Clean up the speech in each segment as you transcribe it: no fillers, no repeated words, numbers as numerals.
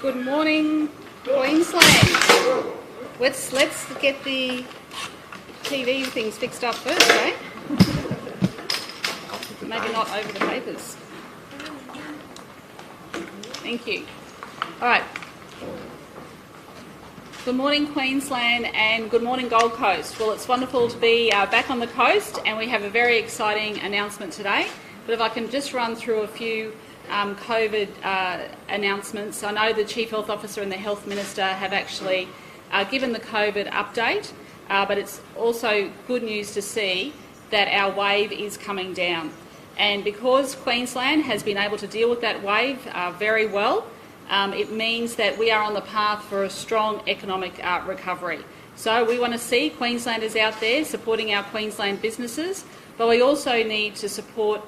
Good morning, Queensland. Let's get the TV things fixed up first, eh? Maybe not over the papers. Thank you. All right. Good morning, Queensland, and good morning, Gold Coast. Well, it's wonderful to be back on the coast, and we have a very exciting announcement today. But if I can just run through a few COVID announcements. I know the Chief Health Officer and the Health Minister have actually given the COVID update, but it's also good news to see that our wave is coming down. And because Queensland has been able to deal with that wave very well, it means that we are on the path for a strong economic recovery. So we want to see Queenslanders out there supporting our Queensland businesses, but we also need to support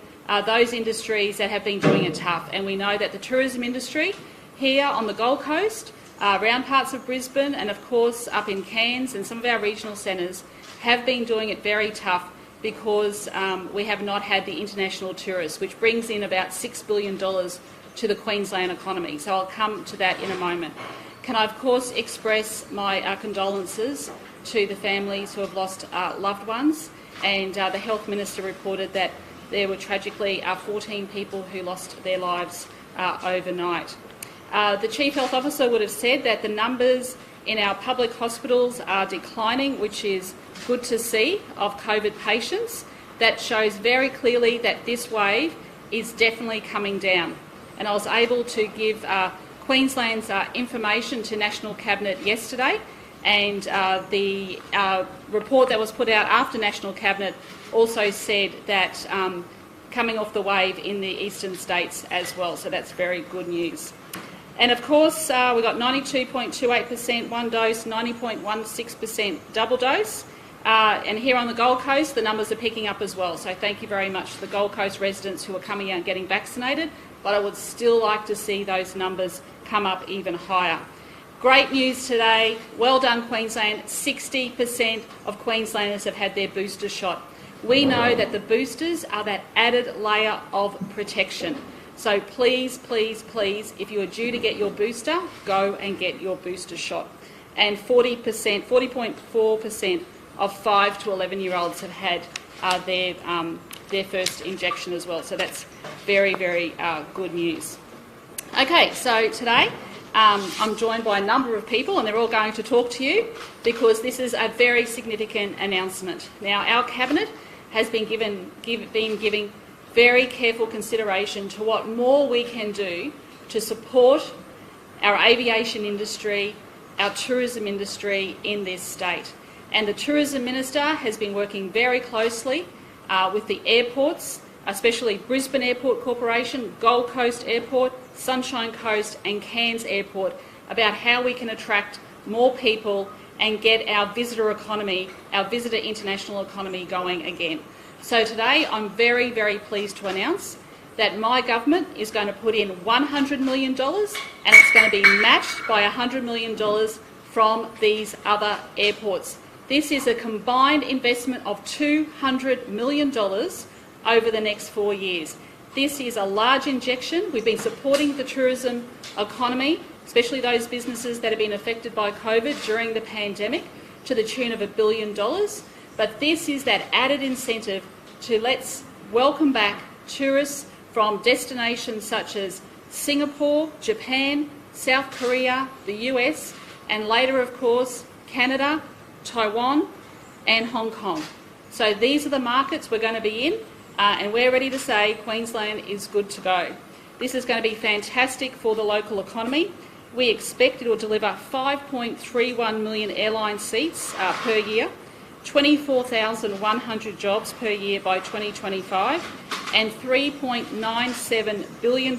those industries that have been doing it tough. And we know that the tourism industry here on the Gold Coast, around parts of Brisbane and of course up in Cairns and some of our regional centres have been doing it very tough because we have not had the international tourists, which brings in about $6 billion to the Queensland economy. So I'll come to that in a moment. Can I of course express my condolences to the families who have lost loved ones, and the Health Minister reported that there were tragically 14 people who lost their lives overnight. The Chief Health Officer would have said that the numbers in our public hospitals are declining, which is good to see, of COVID patients. That shows very clearly that this wave is definitely coming down. And I was able to give Queensland's information to National Cabinet yesterday, and the report that was put out after National Cabinet also said that coming off the wave in the eastern states as well, so that's very good news. And of course we've got 92.28% one dose, 90.16% double dose, and here on the Gold Coast the numbers are picking up as well, so thank you very much to the Gold Coast residents who are coming out and getting vaccinated, but I would still like to see those numbers come up even higher. Great news today, well done Queensland, 60% of Queenslanders have had their booster shot. We know that the boosters are that added layer of protection. So please, please, please, if you are due to get your booster, go and get your booster shot. And 40.4% of 5 to 11-year-olds have had their first injection as well. So that's very, very good news. Okay, so today I'm joined by a number of people, and they're all going to talk to you because this is a very significant announcement. Now, our Cabinet has been giving very careful consideration to what more we can do to support our aviation industry, our tourism industry in this state. And the Tourism Minister has been working very closely with the airports, especially Brisbane Airport Corporation, Gold Coast Airport, Sunshine Coast and Cairns Airport, about how we can attract more people and get our visitor economy, our visitor international economy going again. So today I'm very, very pleased to announce that my government is going to put in $100 million, and it's going to be matched by $100 million from these other airports. This is a combined investment of $200 million over the next 4 years. This is a large injection. We've been supporting the tourism economy, especially those businesses that have been affected by COVID during the pandemic, to the tune of $1 billion. But this is that added incentive to let's welcome back tourists from destinations such as Singapore, Japan, South Korea, the US, and later, of course, Canada, Taiwan and Hong Kong. So these are the markets we're going to be in, and we're ready to say Queensland is good to go. This is going to be fantastic for the local economy. We expect it will deliver 5.31 million airline seats per year, 24,100 jobs per year by 2025, and $3.97 billion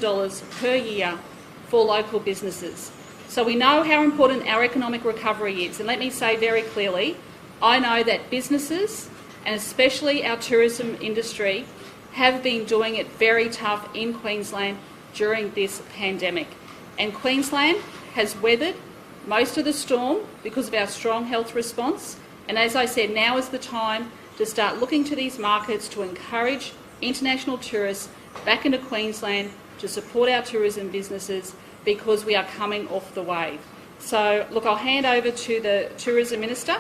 per year for local businesses. So we know how important our economic recovery is, and let me say very clearly, I know that businesses, and especially our tourism industry, have been doing it very tough in Queensland during this pandemic. And Queensland has weathered most of the storm because of our strong health response. And as I said, now is the time to start looking to these markets to encourage international tourists back into Queensland, to support our tourism businesses, because we are coming off the wave. So, look, I'll hand over to the Tourism Minister,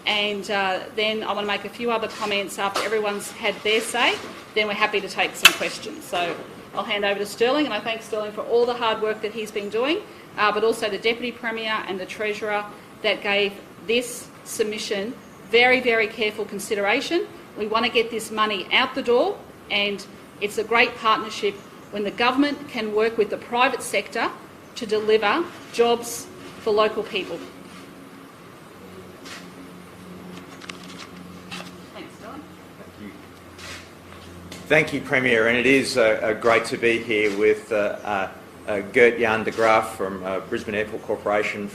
and then I want to make a few other comments after everyone's had their say. Then we're happy to take some questions. So I'll hand over to Sterling, and I thank Sterling for all the hard work that he's been doing, but also the Deputy Premier and the Treasurer that gave this submission very, very careful consideration. We want to get this money out the door, and it's a great partnership when the government can work with the private sector to deliver jobs for local people. Thanks, Sterling. Thank you, Premier, and it is great to be here with Gert-Jan de Graaf from Brisbane Airport Corporation,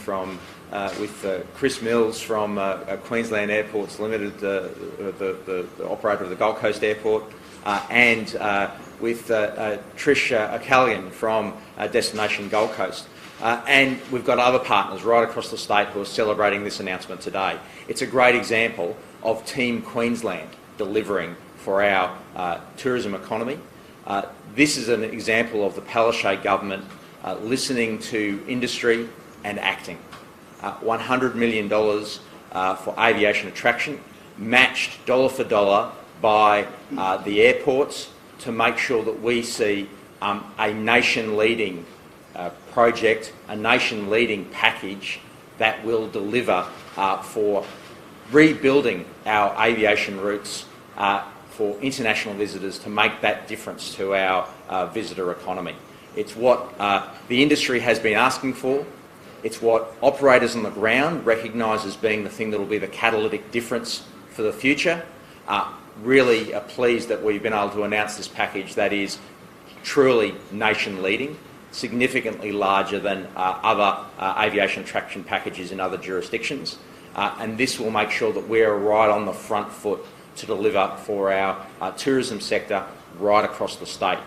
with Chris Mills from Queensland Airports Limited, the operator of the Gold Coast Airport, and with Trish O'Callaghan from Destination Gold Coast. And we've got other partners right across the state who are celebrating this announcement today. It's a great example of Team Queensland delivering for our tourism economy. This is an example of the Palaszczuk government listening to industry and acting. $100 million for aviation attraction, matched dollar for dollar by the airports to make sure that we see a nation-leading project, a nation-leading package that will deliver for rebuilding our aviation routes for international visitors to make that difference to our visitor economy. It's what the industry has been asking for. It's what operators on the ground recognise as being the thing that will be the catalytic difference for the future. Really pleased that we've been able to announce this package that is truly nation-leading, significantly larger than other aviation attraction packages in other jurisdictions. And this will make sure that we're right on the front foot to deliver for our tourism sector right across the state.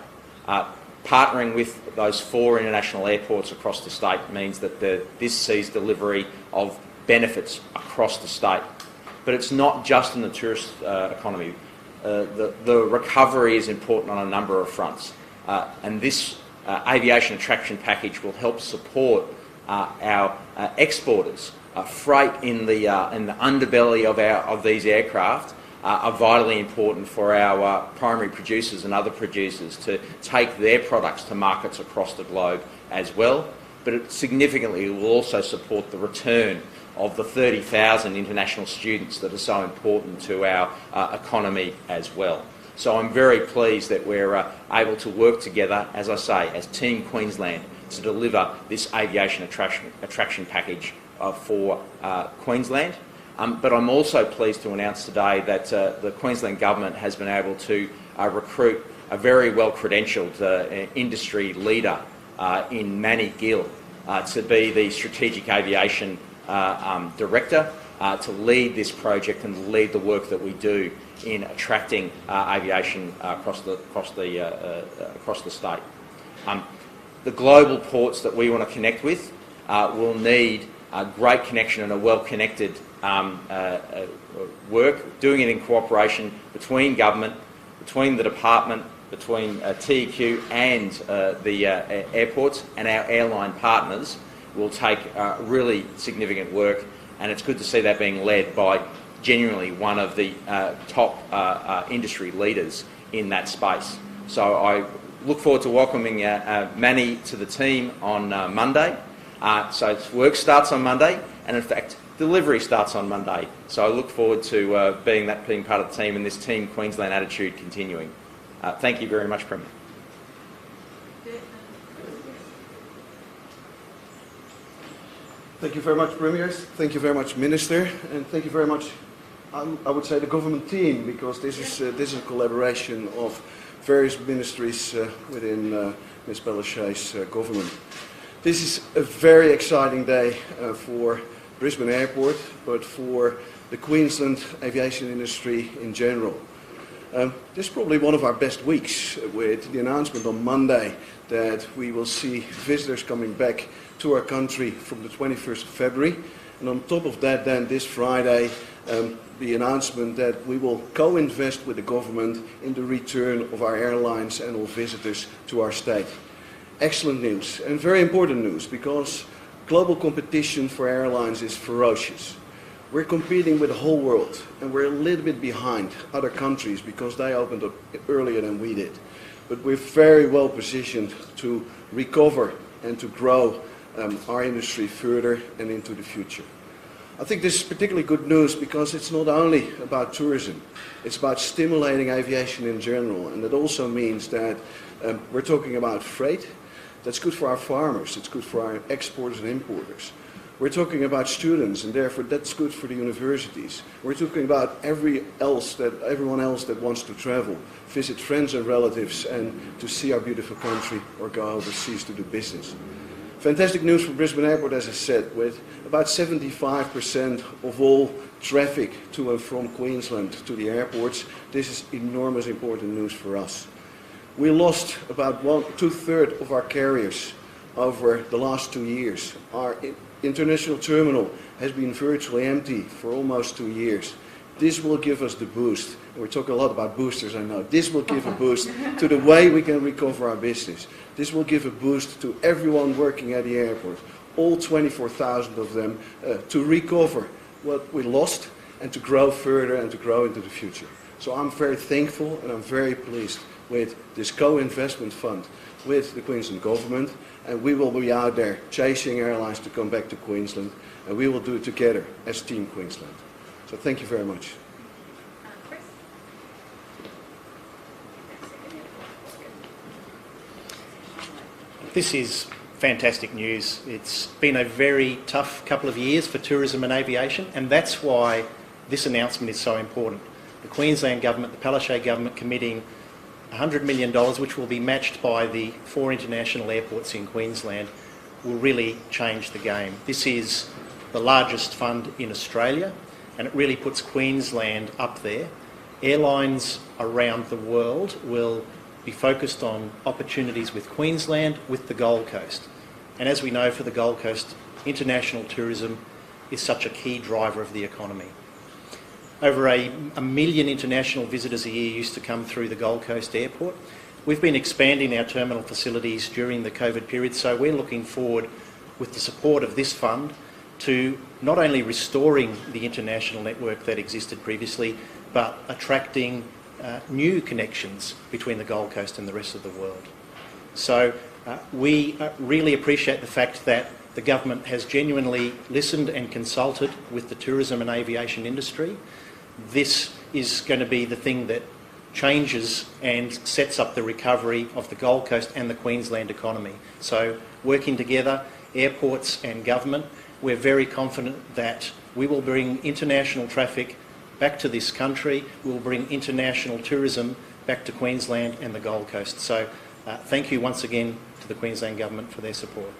Partnering with those 4 international airports across the state means that this sees delivery of benefits across the state. But it's not just in the tourist economy. The recovery is important on a number of fronts. And this aviation attraction package will help support our exporters. Freight in the underbelly of these aircraft are vitally important for our primary producers and other producers to take their products to markets across the globe as well. But it significantly will also support the return of the 30,000 international students that are so important to our economy as well. So I'm very pleased that we're able to work together, as I say, as Team Queensland to deliver this aviation attraction package for Queensland. But I'm also pleased to announce today that the Queensland Government has been able to recruit a very well-credentialed industry leader in Manny Gill to be the Strategic Aviation Director to lead this project and lead the work that we do in attracting aviation across the state. The global ports that we want to connect with will need a great connection and a well-connected work, doing it in cooperation between government, between the department, between TEQ and the airports, and our airline partners will take really significant work, and it's good to see that being led by genuinely one of the top industry leaders in that space. So I look forward to welcoming Manny to the team on Monday. So work starts on Monday, and in fact delivery starts on Monday. So I look forward to being part of the team and this Team Queensland attitude continuing. Thank you very much, Premier. Thank you very much, Premiers. Thank you very much, Minister, and thank you very much, I would say, the government team, because this is a collaboration of various ministries within Ms. Palaszczuk's government. This is a very exciting day for Brisbane Airport, but for the Queensland aviation industry in general. This is probably one of our best weeks, with the announcement on Monday that we will see visitors coming back to our country from the 21st of February. And on top of that, then this Friday, the announcement that we will co-invest with the government in the return of our airlines and all visitors to our state. Excellent news, and very important news, because global competition for airlines is ferocious. We're competing with the whole world, and we're a little bit behind other countries because they opened up earlier than we did. But we're very well positioned to recover and to grow our industry further and into the future. I think this is particularly good news because it's not only about tourism, it's about stimulating aviation in general, and it also means that we're talking about freight. That's good for our farmers, it's good for our exporters and importers. We're talking about students, and therefore that's good for the universities. We're talking about everyone else that wants to travel, visit friends and relatives, and to see our beautiful country or go overseas to do business. Fantastic news for Brisbane Airport, as I said, with about 75% of all traffic to and from Queensland to the airports. This is enormous important news for us. We lost about two-thirds of our carriers over the last 2 years. Our international terminal has been virtually empty for almost 2 years. This will give us the boost. We talk a lot about boosters, I know. This will give a boost to the way we can recover our business. This will give a boost to everyone working at the airport, all 24,000 of them, to recover what we lost and to grow further and to grow into the future. So I'm very thankful and I'm very pleased with this co-investment fund with the Queensland Government, and we will be out there chasing airlines to come back to Queensland, and we will do it together as Team Queensland. So thank you very much. This is fantastic news. It's been a very tough couple of years for tourism and aviation, and that's why this announcement is so important. The Queensland Government, the Palaszczuk Government, committing $100 million, which will be matched by the 4 international airports in Queensland, will really change the game. This is the largest fund in Australia, and it really puts Queensland up there. Airlines around the world will be focused on opportunities with Queensland, with the Gold Coast. And as we know, for the Gold Coast, international tourism is such a key driver of the economy. Over a million international visitors a year used to come through the Gold Coast Airport. We've been expanding our terminal facilities during the COVID period, so we're looking forward, with the support of this fund, to not only restoring the international network that existed previously, but attracting new connections between the Gold Coast and the rest of the world. So we really appreciate the fact that the government has genuinely listened and consulted with the tourism and aviation industry. This is going to be the thing that changes and sets up the recovery of the Gold Coast and the Queensland economy. So working together, airports and government, we're very confident that we will bring international traffic back to this country, we will bring international tourism back to Queensland and the Gold Coast. So thank you once again to the Queensland Government for their support.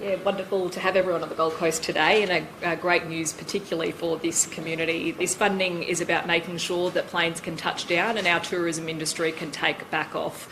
Yeah, wonderful to have everyone on the Gold Coast today, and great news particularly for this community. This funding is about making sure that planes can touch down and our tourism industry can take back off.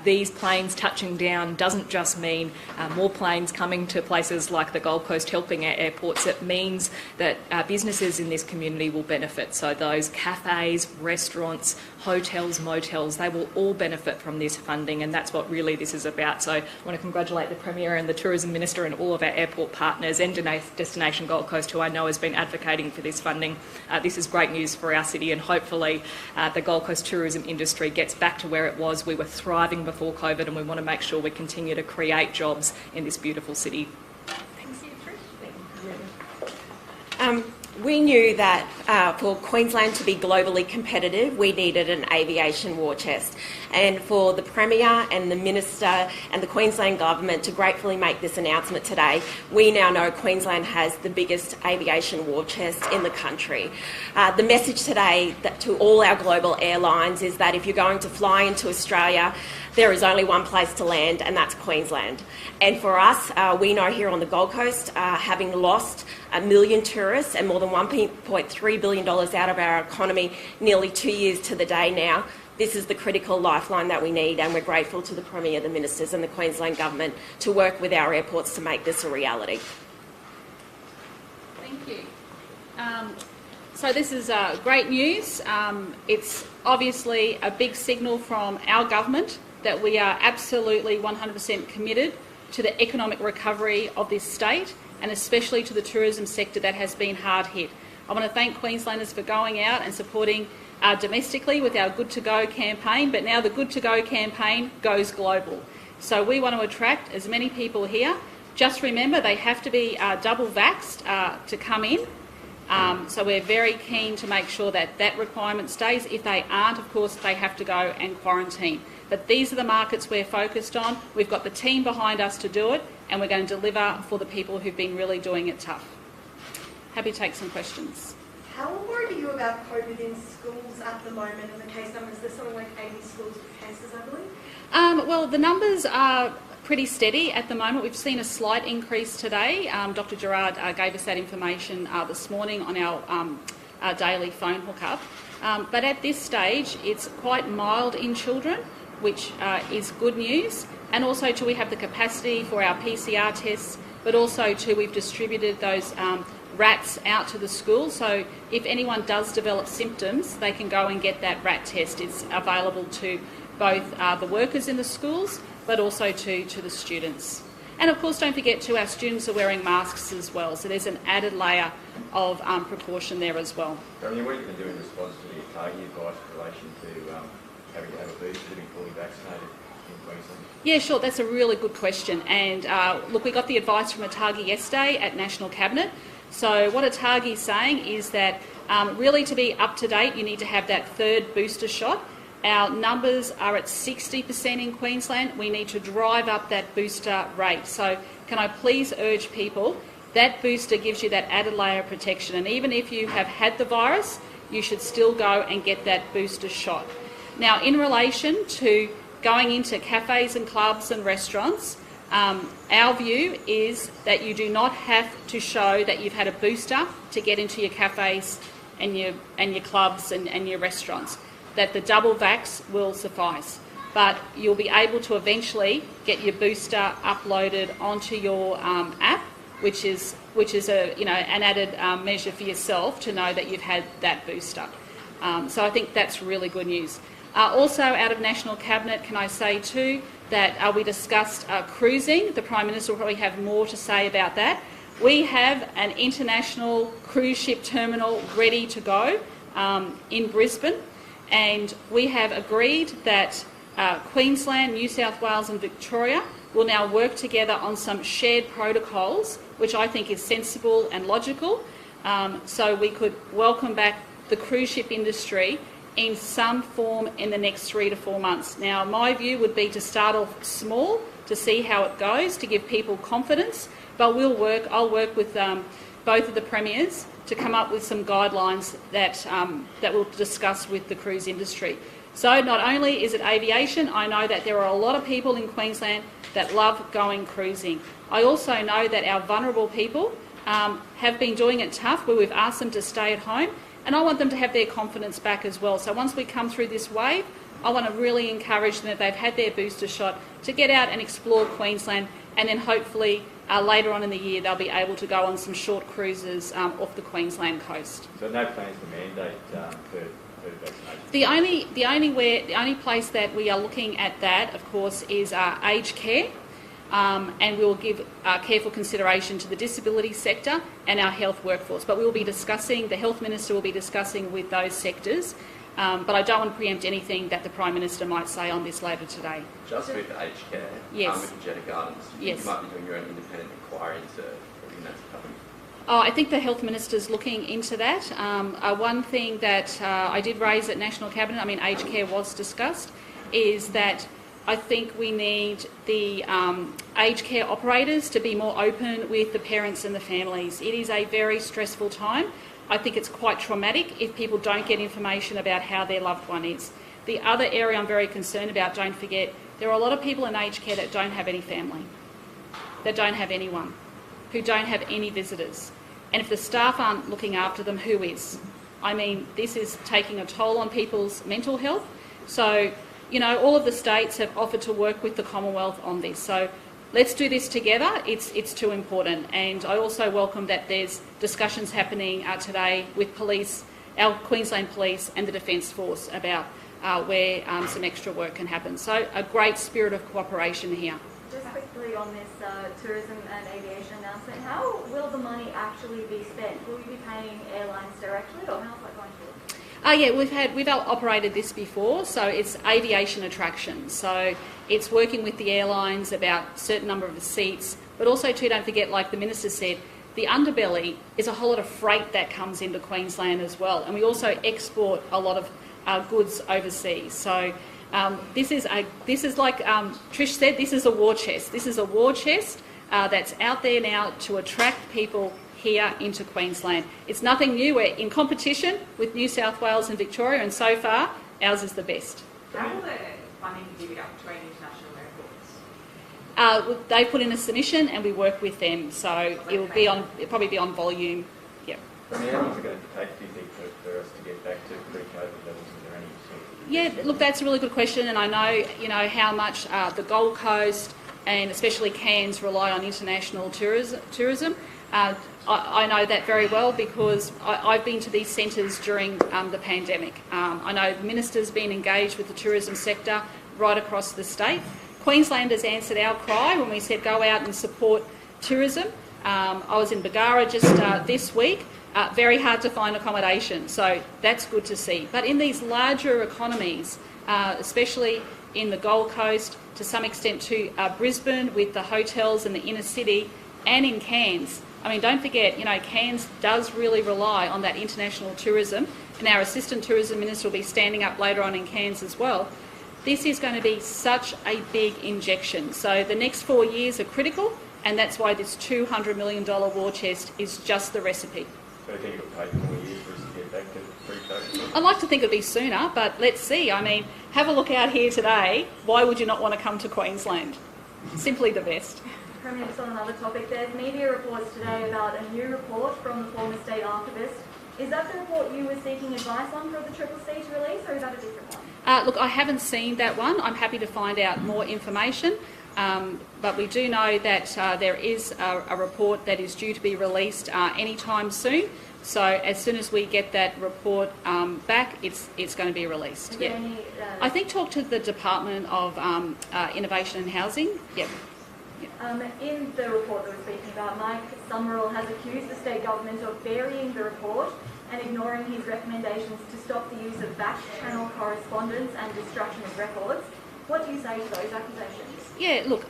These planes touching down doesn't just mean more planes coming to places like the Gold Coast helping our airports. It means that businesses in this community will benefit. So those cafes, restaurants, hotels, motels, they will all benefit from this funding, and that's what really this is about. So I want to congratulate the Premier and the Tourism Minister and all of our airport partners and Destination Gold Coast, who I know has been advocating for this funding. This is great news for our city, and hopefully the Gold Coast tourism industry gets back to where it was. We were thriving before COVID, and we want to make sure we continue to create jobs in this beautiful city. Thanks. We knew that for Queensland to be globally competitive, we needed an aviation war chest. And for the Premier and the Minister and the Queensland Government to gratefully make this announcement today, we now know Queensland has the biggest aviation war chest in the country. The message today to all our global airlines is that if you're going to fly into Australia, there is only one place to land, and that's Queensland. And for us, we know here on the Gold Coast, having lost 1 million tourists and more than $1.3 billion out of our economy nearly 2 years to the day now, this is the critical lifeline that we need, and we're grateful to the Premier, the Ministers and the Queensland Government to work with our airports to make this a reality. Thank you. So this is great news. It's obviously a big signal from our government that we are absolutely 100% committed to the economic recovery of this state, and especially to the tourism sector that has been hard hit. I want to thank Queenslanders for going out and supporting domestically with our Good to Go campaign, but now the Good to Go campaign goes global. So we want to attract as many people here. Just remember, they have to be double vaxxed to come in. So we're very keen to make sure that that requirement stays. If they aren't, of course, they have to go and quarantine. But these are the markets we're focused on. We've got the team behind us to do it, and we're going to deliver for the people who've been really doing it tough. Happy to take some questions. How worried are you about COVID in schools at the moment and the case numbers? There's something like 80 schools with cases, I believe. Well, the numbers are pretty steady at the moment. We've seen a slight increase today. Dr Gerard gave us that information this morning on our daily phone hookup. But at this stage, it's quite mild in children, which is good news. And also, too, we have the capacity for our PCR tests, but also, too, we've distributed those rats out to the school. So if anyone does develop symptoms, they can go and get that rat test. It's available to both the workers in the schools, but also to the students. And of course, don't forget too, our students are wearing masks as well, so there's an added layer of precaution there as well. I mean, what are you going to do in response to the ATAGI advice in relation to having to have a booster to be fully vaccinated in Queensland? Yeah, sure, that's a really good question. And look, we got the advice from ATAGI yesterday at National Cabinet. So what ATAGI is saying is that really to be up to date, you need to have that third booster shot. Our numbers are at 60% in Queensland. We need to drive up that booster rate. So can I please urge people, that booster gives you that added layer of protection. And even if you have had the virus, you should still go and get that booster shot. Now, in relation to going into cafes and clubs and restaurants, our view is that you do not have to show that you've had a booster to get into your cafes and your clubs and your restaurants, that the double vax will suffice. But you'll be able to eventually get your booster uploaded onto your app, which is an added measure for yourself to know that you've had that booster. So I think that's really good news. Also, out of National Cabinet, can I say too that we discussed cruising. The Prime Minister will probably have more to say about that. We have an international cruise ship terminal ready to go in Brisbane, and we have agreed that Queensland, New South Wales and Victoria will now work together on some shared protocols, which I think is sensible and logical, so we could welcome back the cruise ship industry in some form in the next 3 to 4 months. Now, my view would be to start off small, to see how it goes, to give people confidence, but I'll work with both of the premiers to come up with some guidelines that we'll discuss with the cruise industry. So not only is it aviation, I know that there are a lot of people in Queensland that love going cruising. I also know that our vulnerable people have been doing it tough, where we've asked them to stay at home, and I want them to have their confidence back as well. So once we come through this wave, I want to really encourage them, that they've had their booster shot, to get out and explore Queensland, and then hopefully later on in the year they'll be able to go on some short cruises off the Queensland coast. So no plans to mandate third vaccination? The only place that we are looking at that, of course, is aged care. And we will give careful consideration to the disability sector and our health workforce. But we will be discussing, the Health Minister will be discussing with those sectors, but I don't want to preempt anything that the Prime Minister might say on this later today. Just with aged care, yes. With Jeddah Gardens, yes. You might be doing your own independent inquiry into everything that's happening. Oh, I think the Health Minister's looking into that. One thing that I did raise at National Cabinet, I mean aged care was discussed, is that I think we need the aged care operators to be more open with the parents and the families. It is a very stressful time. I think it's quite traumatic if people don't get information about how their loved one is. The other area I'm very concerned about, don't forget, there are a lot of people in aged care that don't have any family, that don't have anyone, who don't have any visitors. And if the staff aren't looking after them, who is? I mean, this is taking a toll on people's mental health. So, you know, all of the states have offered to work with the Commonwealth on this. So let's do this together. It's too important. And I also welcome that there's discussions happening today with police our Queensland Police and the Defence Force about where some extra work can happen. So a great spirit of cooperation here. Just quickly on this tourism and aviation announcement, how will the money actually be spent? Will you be paying airlines directly, or how's that going to look? Yeah, we've operated this before, so it's aviation attractions. So it's working with the airlines about a certain number of seats, but also too, don't forget, like the Minister said, the underbelly is a whole lot of freight that comes into Queensland as well, and we also export a lot of goods overseas. So this is like Trish said, this is a war chest. This is a war chest that's out there now to attract people here into Queensland. It's nothing new. We're in competition with New South Wales and Victoria, and so far ours is the best. How will the funding be divvied up between international airports? They put in a submission and we work with them, so it'll probably be on volume. Yeah. How long is it going to take, do you think, for us to get back to pre-COVID levels? Is there any sort of... Yeah, look, that's a really good question, and I know how much the Gold Coast and especially Cairns rely on international tourism. I know that very well because I've been to these centres during the pandemic. I know the Minister's been engaged with the tourism sector right across the state. Queenslanders answered our cry when we said go out and support tourism. I was in Bargara just this week. Very hard to find accommodation, so that's good to see. But in these larger economies, especially in the Gold Coast, to some extent to Brisbane with the hotels in the inner city, and in Cairns, I mean, don't forget, Cairns does really rely on that international tourism, and our Assistant Tourism Minister will be standing up later on in Cairns as well. This is going to be such a big injection. So the next 4 years are critical, and that's why this $200 million war chest is just the recipe. So I think it'll take 4 years for us to get back to pre-COVID? I'd like to think it'll be sooner, but let's see. I mean, have a look out here today. Why would you not want to come to Queensland? Simply the best. Premier, just on another topic, there's media reports today about a new report from the former state archivist. Is that the report you were seeking advice on for the Triple C to release, or is that a different one? Look, I haven't seen that one. I'm happy to find out more information, but we do know that there is a report that is due to be released anytime soon. So as soon as we get that report back, it's going to be released. Yeah. I think talk to the Department of Innovation and Housing. Yep. In the report that we're speaking about, Mike Summerall has accused the state government of burying the report and ignoring his recommendations to stop the use of back-channel correspondence and destruction of records. What do you say to those accusations? Yeah, look,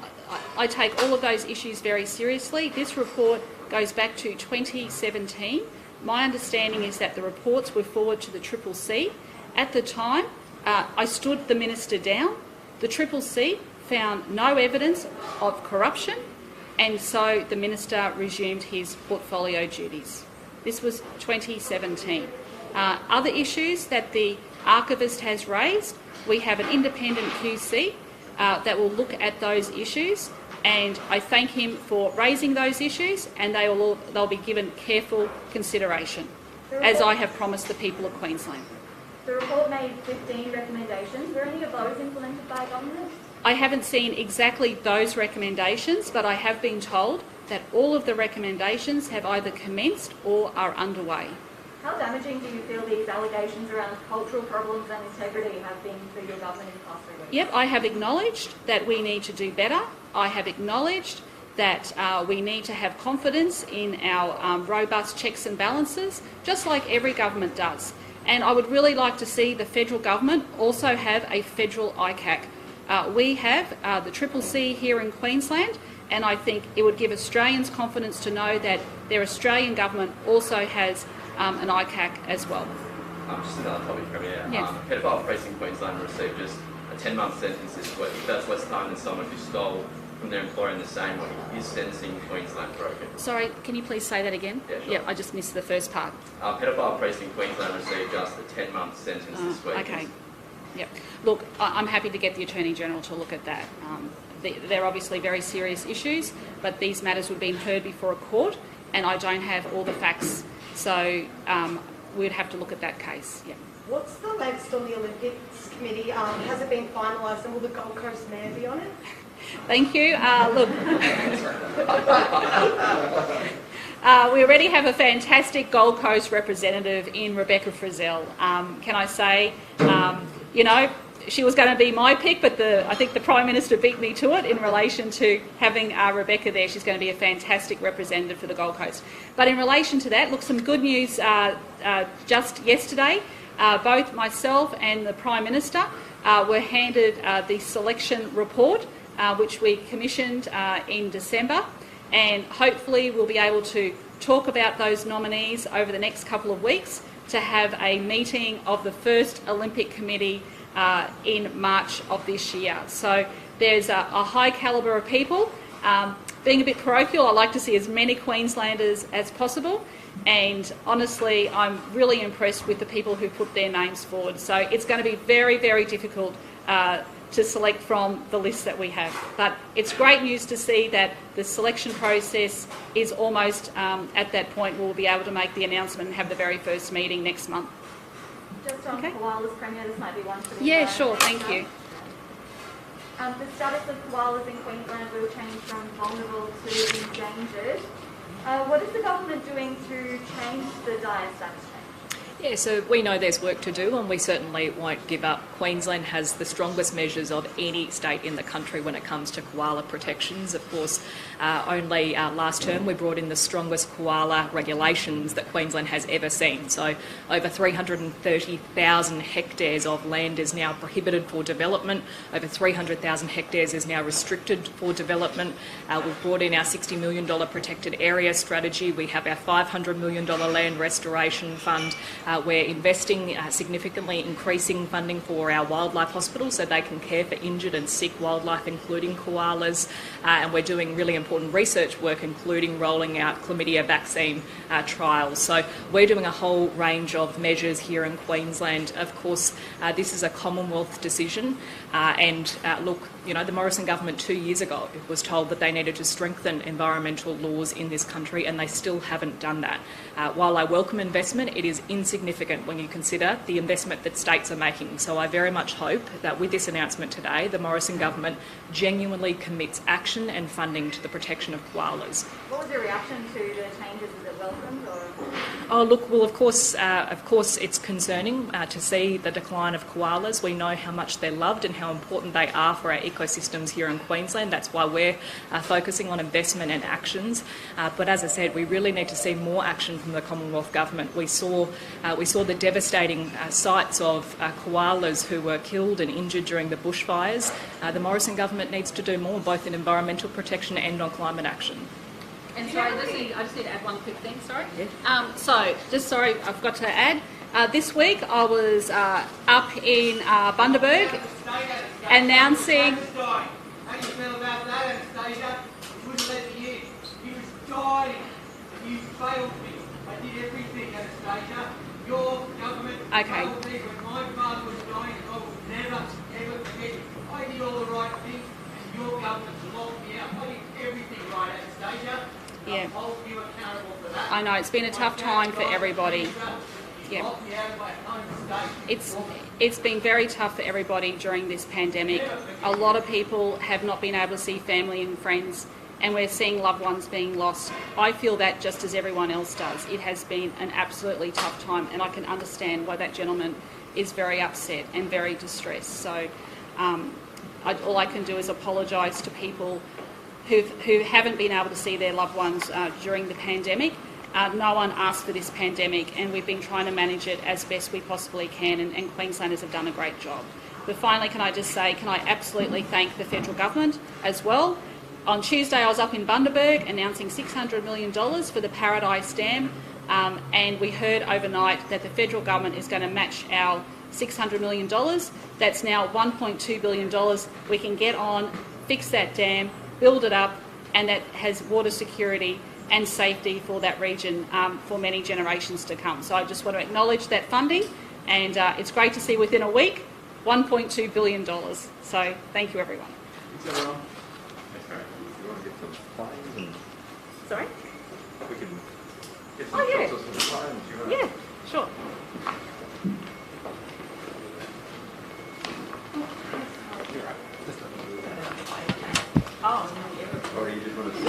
I take all of those issues very seriously. This report goes back to 2017. My understanding is that the reports were forwarded to the Triple C. At the time, I stood the Minister down. The Triple C found no evidence of corruption, and so the Minister resumed his portfolio duties. This was 2017. Other issues that the archivist has raised, we have an independent QC that will look at those issues, and I thank him for raising those issues, and they'll be given careful consideration, as I have promised the people of Queensland. The report made 15 recommendations. Were any of those implemented by government? I haven't seen exactly those recommendations, but I have been told that all of the recommendations have either commenced or are underway. How damaging do you feel these allegations around cultural problems and integrity have been for your government in the past 3 weeks? Yep, I have acknowledged that we need to do better. I have acknowledged that we need to have confidence in our robust checks and balances, just like every government does. And I would really like to see the federal government also have a federal ICAC. We have the Triple C here in Queensland, and I think it would give Australians confidence to know that their Australian government also has an ICAC as well. Just another topic, Premier. Yes. Pedophile priests in Queensland received just a 10-month sentence this week. That's less time than someone who stole from their employer in the same way. Is sentencing in Queensland broken? Sorry, can you please say that again? Yeah, sure. Yeah, I just missed the first part. Pedophile priests in Queensland received just a 10-month sentence this week. Okay. Yep. Look, I'm happy to get the Attorney-General to look at that. They're obviously very serious issues, but these matters were being heard before a court, and I don't have all the facts, so we'd have to look at that case. Yep. What's the latest on the Olympics Committee? Has it been finalised, and will the Gold Coast Mayor be on it? Thank you. Look, We already have a fantastic Gold Coast representative in Rebecca Frizzell. Can I say, you know, she was going to be my pick, but I think the Prime Minister beat me to it in relation to having Rebecca there. She's going to be a fantastic representative for the Gold Coast. But in relation to that, look, some good news just yesterday. Both myself and the Prime Minister were handed the selection report, which we commissioned in December, and hopefully we'll be able to talk about those nominees over the next couple of weeks to have a meeting of the first Olympic Committee in March of this year. So there's a high calibre of people. Being a bit parochial, I like to see as many Queenslanders as possible, and honestly I'm really impressed with the people who put their names forward. So it's going to be very, very difficult to select from the list that we have. But it's great news to see that the selection process is almost at that point where we'll be able to make the announcement and have the very first meeting next month. Just on koalas, Premier, this might be one for the Yeah, sure, thank you. The status of koalas in Queensland will change from vulnerable to endangered. What is the government doing to change the dire status change? Yeah, so we know there's work to do and we certainly won't give up. Queensland has the strongest measures of any state in the country when it comes to koala protections. Of course, only last term we brought in the strongest koala regulations that Queensland has ever seen. So over 330,000 hectares of land is now prohibited for development. Over 300,000 hectares is now restricted for development. We've brought in our $60 million protected area strategy. We have our $500 million land restoration fund. We're investing significantly, increasing funding for our wildlife hospitals so they can care for injured and sick wildlife, including koalas. And we're doing really important research work, including rolling out chlamydia vaccine trials. So we're doing a whole range of measures here in Queensland. Of course, this is a Commonwealth decision. Look, you know, the Morrison government 2 years ago was told that they needed to strengthen environmental laws in this country, and they still haven't done that. While I welcome investment, it is insignificant when you consider the investment that states are making. So I very much hope that with this announcement today, the Morrison government genuinely commits action and funding to the protection of koalas. What was your reaction to the changes? Is it welcomed or? Oh, look, well, of course, it's concerning to see the decline of koalas. We know how much they're loved and how important they are for our ecosystems here in Queensland. That's why we're focusing on investment and actions. But as I said, we really need to see more action from the Commonwealth Government. We saw the devastating sights of koalas who were killed and injured during the bushfires. The Morrison Government needs to do more, both in environmental protection and on climate action. And sorry, I just need to add one quick thing, sorry. Yeah. I forgot to add. This week I was up in Bundaberg announcing... How do you feel about that, Annastacia? You wouldn't let me in. He was dying. You failed me. I did everything, Annastacia. Your government failed me when my father was dying. I will never, ever forget it. I did all the right things, and your government locked me out. I did everything right, Annastacia. Yeah. I'll hold you accountable for that. I know, it's been a tough time for everybody. Yeah. It's been very tough for everybody during this pandemic. A lot of people have not been able to see family and friends, and we're seeing loved ones being lost. I feel that just as everyone else does. It has been an absolutely tough time, and I can understand why that gentleman is very upset and very distressed. So all I can do is apologise to people who haven't been able to see their loved ones during the pandemic. No one asked for this pandemic, and we've been trying to manage it as best we possibly can, and Queenslanders have done a great job. But finally, can I just say, can I absolutely thank the federal government as well. On Tuesday I was up in Bundaberg announcing $600 million for the Paradise Dam, and we heard overnight that the federal government is going to match our $600 million. That's now $1.2 billion. We can get on, fix that dam, build it up, and that has water security and safety for that region for many generations to come. So I just want to acknowledge that funding, and it's great to see within a week $1.2 billion. So thank you, everyone. Thanks, everyone. You want to get some planes and Sorry? we can get some yeah. shots of some planes. You want Yeah, sure. Or you just want to